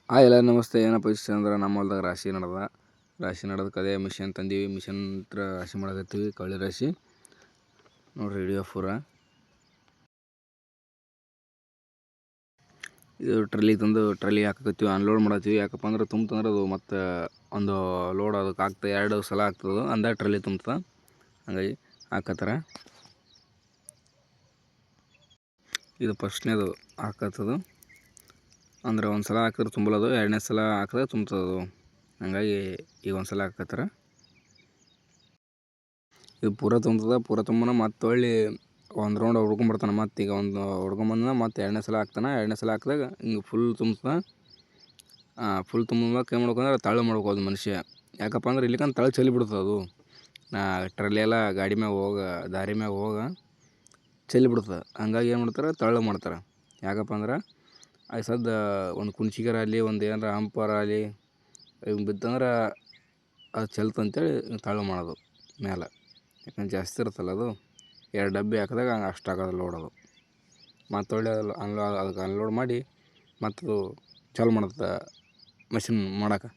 ಎಲ್ಲ ನಮಸ್ತೆ. ಏನಪ್ಪ ಇಷ್ಟ ಅಂದ್ರೆ ನಮ್ಮ ಹೊಲ್ದಾಗ ರಾಶಿ ನಡೆದಕ್ಕೆ ಅದೇ ಮಿಷನ್ ತಂದೀವಿ. ಮಿಷನ್ ಹತ್ರ ರಾಶಿ ಮಾಡಕತ್ತೀವಿ. ಕಳ್ಳಿ ರಾಶಿ ನೋಡ್ರಿ ಹಿಡಿಯೋ ಪೂರ ಇದು ಟ್ರಲಿ ತಂದು ಟ್ರಲಿ ಹಾಕಕತ್ತೀವಿ. ಅನ್ಲೋಡ್ ಮಾಡತ್ತೀವಿ. ಯಾಕಪ್ಪ ಅಂದ್ರೆ ತುಂಬ್ತಂದ್ರೆ ಅದು ಮತ್ತು ಒಂದು ಲೋಡ್ ಅದಕ್ಕೆ ಆಗ್ತದೆ. 2 ಸಲ ಆಗ್ತದೆ ಅಂದಾಗ ಟ್ರಲಿ ತುಂಬ್ತದೆ. ಹಂಗಾಗಿ ಹಾಕತ್ತಾರ. ಇದು ಫಸ್ಟ್ನೇದು ಹಾಕತ್ತದು. ಅಂದ್ರೆ ಒಂದು ಸಲ ಹಾಕಿದ್ರೆ ತುಂಬಲದು, 2ನೇ ಸಲ ಹಾಕಿದ್ರೆ ತುಂಬ್ತದದು. ಹಂಗಾಗಿ ಈಗ ಒಂದು ಸಲ ಹಾಕತ್ತಾರ. ಇದು ಪೂರ ತುಂಬನ ಮತ್ತು ಹೊಳ್ಳಿ ಒಂದು ರೌಂಡ್ ಹೊಡ್ಕೊಂಬರ್ತಾನೆ. ಮತ್ತು ಈಗ ಒಂದು ಹೊಡ್ಕೊಂಬಂದ ಮತ್ತು 2ನೇ ಸಲ ಹಾಕ್ತಾನೆ. 2ನೇ ಸಲ ಹಾಕಿದಾಗ ಹಿಂಗೆ ಫುಲ್ ತುಂಬ್ತಾನೆ. ಫುಲ್ ತುಂಬ ಕೈ ಮಾಡ್ಕೊಂಡ್ರೆ ತಳ್ಳು ಮಾಡ್ಕೋದು ಮನುಷ್ಯ. ಯಾಕಪ್ಪ ಅಂದ್ರೆ ಇಲ್ಲಿಕಂತ ತಳ್ಳು ಚೆಲ್ಲಿ ಬಿಡ್ತದೆ ಅದು. ಟ್ರಲಿ ಎಲ್ಲ ಗಾಡಿ ಮ್ಯಾಗ ದಾರಿ ಮ್ಯಾಗ ಚೆಲ್ಲಿ ಬಿಡ್ತದೆ. ಹಂಗಾಗಿ ಏನು ಮಾಡ್ತಾರೆ, ತಳ್ಳು ಮಾಡ್ತಾರೆ. ಯಾಕಪ್ಪ ಅಂದ್ರೆ ಅದು ಸದ್ದ ಒಂದು ಕುಣ್ಚಿಗರ ಆಗಲಿ, ಒಂದು ಏನಾರ ಹಂಪರ ಆಗಲಿ ಹಿಂಗೆ ಬಿತ್ತಂದ್ರೆ ಅದು ಚೆಲ್ತಂತೇಳಿ ತಳ್ಳು ಮಾಡೋದು ಮೇಲೆ. ಯಾಕಂದ್ರೆ ಜಾಸ್ತಿ ಇರುತ್ತಲ್ಲ ಅದು. 2 ಡಬ್ಬಿ ಹಾಕಿದಾಗ ಅಷ್ಟು ಆಗೋದು ಲೋಡ್ ಅದು. ಮತ್ತು ಒಳ್ಳೆ ಅದಕ್ಕೆ ಅನ್ಲೋಡ್ ಮಾಡಿ ಮತ್ತು ಚಾಲು ಮಾಡುತ್ತೆ ಮಷಿನ್ ಮಾಡೋಕೆ,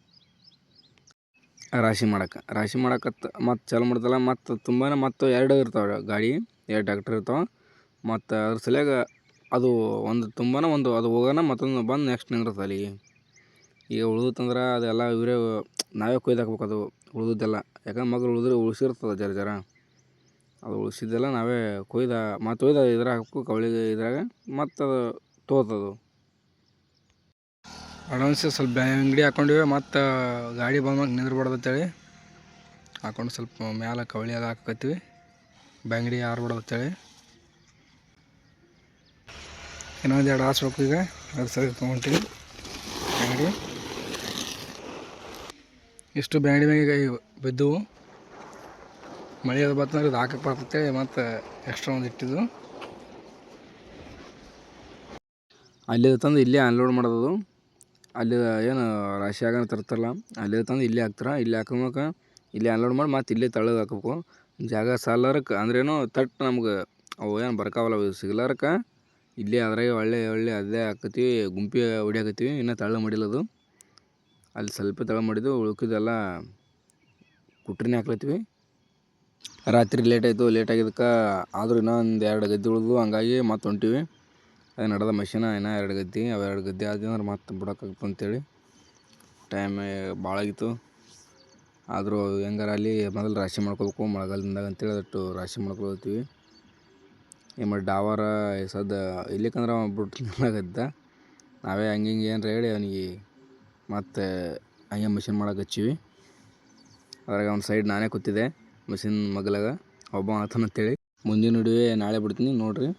ರಾಶಿ ಮಾಡಕತ್ತ ಮತ್ತು ಚಾಲು ಮಾಡ್ತಲ್ಲ. ಮತ್ತು ತುಂಬಾ ಮತ್ತು 2 ಇರ್ತಾವೆ ಗಾಡಿ, 2 ಟ್ಯಾಕ್ಟರ್ ಇರ್ತಾವೆ. ಮತ್ತು ಅದ್ರ ಸಲಿಯಾಗ ಅದು ಒಂದು ತುಂಬಾನ ಒಂದು ಅದು ಹೋಗೋಣ ಮತ್ತೊಂದು ಬಂದು ನೆಕ್ಸ್ಟ್ ನಿಂದಿರ್ತದೆ ಅಲ್ಲಿಗೆ. ಈಗ ಉಳಿದುತ್ತಂದ್ರೆ ಅದೆಲ್ಲ ಇವರೇ ನಾವೇ ಕೊಯ್ದು ಹಾಕ್ಬೇಕು ಅದು ಉಳಿದದ್ದೆಲ್ಲ. ಯಾಕಂದ್ರೆ ಮಗಲು ಉಳಿಸಿರ್ತದೆ ಜರ ಅದು ಉಳಿಸಿದ್ದೆಲ್ಲ ನಾವೇ ಮತ್ತು ಇದ್ರಾಗ ಹಾಕ್ಬೇಕು ಕವಳಿಗೆ. ಇದ್ರಾಗ ಮತ್ತು ಅದು ತೋತದು ಅಡ್ವಾನ್ಸ್ ಸ್ವಲ್ಪ ಅಂಗಡಿ ಹಾಕ್ಕೊಂಡಿವಿ. ಮತ್ತು ಗಾಡಿ ಬಂದ್ಮೇಲೆ ನಿಂದ್ರಬಾರ್ದು ಅಂತೇಳಿ ಹಾಕ್ಕೊಂಡು ಸ್ವಲ್ಪ ಮ್ಯಾಲೆ ಕವಳಿ ಎಲ್ಲ ಹಾಕತ್ತೀವಿ. ಬಂಗಡಿ ಆರ್ಬಾರ್ದು ಅಂತೇಳಿ ಇನ್ನೊಂದು 2 ಹಾಸ್ಬೇಕು. ಈಗ ಅದು ಸರಿ ತೊಗೊಳ್ತೀವಿ ಬಂಗಡಿ. ಇಷ್ಟು ಬ್ಯಾಂಗಡಿ ಮ್ಯಾಗ ಬಿದ್ದವು. ಮಳೆ ಅದು ಬರ್ತಂದ್ರೆ ಇದು ಹಾಕಕ್ಕೆ ಬರ್ತಂತೇಳಿ ಮತ್ತು ಎಕ್ಸ್ಟ್ರಾ ಒಂದು ಇಟ್ಟಿದ್ದು. ಅಲ್ಲಿ ತಂದು ಇಲ್ಲೇ ಅನ್ಲೋಡ್ ಮಾಡೋದು. ಅಲ್ಲಿ ಏನು ರಾಶಿ ಆಗೋಣ ತರ್ತಾರಲ್ಲ, ಅಲ್ಲಿ ತಂದು ಇಲ್ಲೇ ಹಾಕ್ತಾರೆ. ಇಲ್ಲಿ ಹಾಕೋಬೇಕು, ಇಲ್ಲಿ ಅನ್ಲೋಡ್ ಮಾಡಿ ಮತ್ತು ಇಲ್ಲೇ ತಳ್ಳಗೆ ಹಾಕಬೇಕು. ಜಾಗ ಸಾಲಾರಕ್ಕೆ ಅಂದ್ರೇನು ತಟ್ಟು ನಮ್ಗೆ ಅವು ಏನು ಬರ್ಕಾವಲ್ಲ ಸಿಗ್ಲಾರಕ್ಕೆ ಇಲ್ಲೇ ಅದ್ರಾಗೆ ಒಳ್ಳೆ ಅದೇ ಹಾಕತ್ತೀವಿ. ಗುಂಪಿ ಹೊಡಿಯಾಕತ್ತೀವಿ. ಇನ್ನೂ ತಳ್ಳು ಮಾಡಿಲ್ಲದು. ಅಲ್ಲಿ ಸ್ವಲ್ಪ ತಳ್ಳು ಮಾಡಿದ್ದು, ಉಳ್ಕಿದ್ದೆಲ್ಲ ಕುಟ್ರಿನೇ ಹಾಕ್ಲತ್ತೀವಿ. ರಾತ್ರಿ ಲೇಟ್ ಆಗಿದ್ದಕ್ಕೆ ಆದರೂ ಇನ್ನೊಂದು 2 ಗದ್ದೆ ಉಳಿದ್ವು. ಹಂಗಾಗಿ ಮತ್ತೆ ಹೊಂಟೀವಿ. ಅದು ನಡೆದ ಮಷಿನ ಇನ್ನೂ 2 ಗದ್ದೆ. ಅವು 2 ಗದ್ದೆ ಆದ್ಮೇಲೆ ಮತ್ತೆ ಬಿಡೋಕ್ಕಾಗ್ತದೆ ಅಂತೇಳಿ ಟೈಮ್ ಭಾಳ ಆಗಿತ್ತು. ಆದರೂ ಹೆಂಗಾರ ಅಲ್ಲಿ ಮೊದಲು ರಾಶಿ ಮಾಡ್ಕೋಬೇಕು ಮಳೆಗಾಲದಿಂದಾಗ ಅಂತೇಳಿ ಅದಟ್ಟು ರಾಶಿ ಮಾಡ್ಕೊಳ್ತೀವಿ. ಏನು ಮಾಡಿ ಡಾವರ ಸದ್ದ ಇಲ್ಲಿಕಂದ್ರೆ ಅವ್ನು ಬಿಟ್ಟಿನಾಗದ್ದ. ನಾವೇ ಹಂಗೆ ಏನಾರ ಹೇಳಿ ಅವನಿಗೆ ಮತ್ತು ಹಂಗೆ ಮಿಷಿನ್ ಮಾಡೋಕೆ ಹಚ್ಚೀವಿ. ಅದ್ರಾಗ ಒಂದು ಸೈಡ್ ನಾನೇ ಕೂತಿದ್ದೆ ಮಿಷಿನ್ ಮಗ್ಲಾಗ, ಒಬ್ಬ ಆತನಂತೇಳಿ. ಮುಂದಿನ ವಿಡಿಯೋ ನಾಳೆ ಬಿಡ್ತೀನಿ ನೋಡಿರಿ.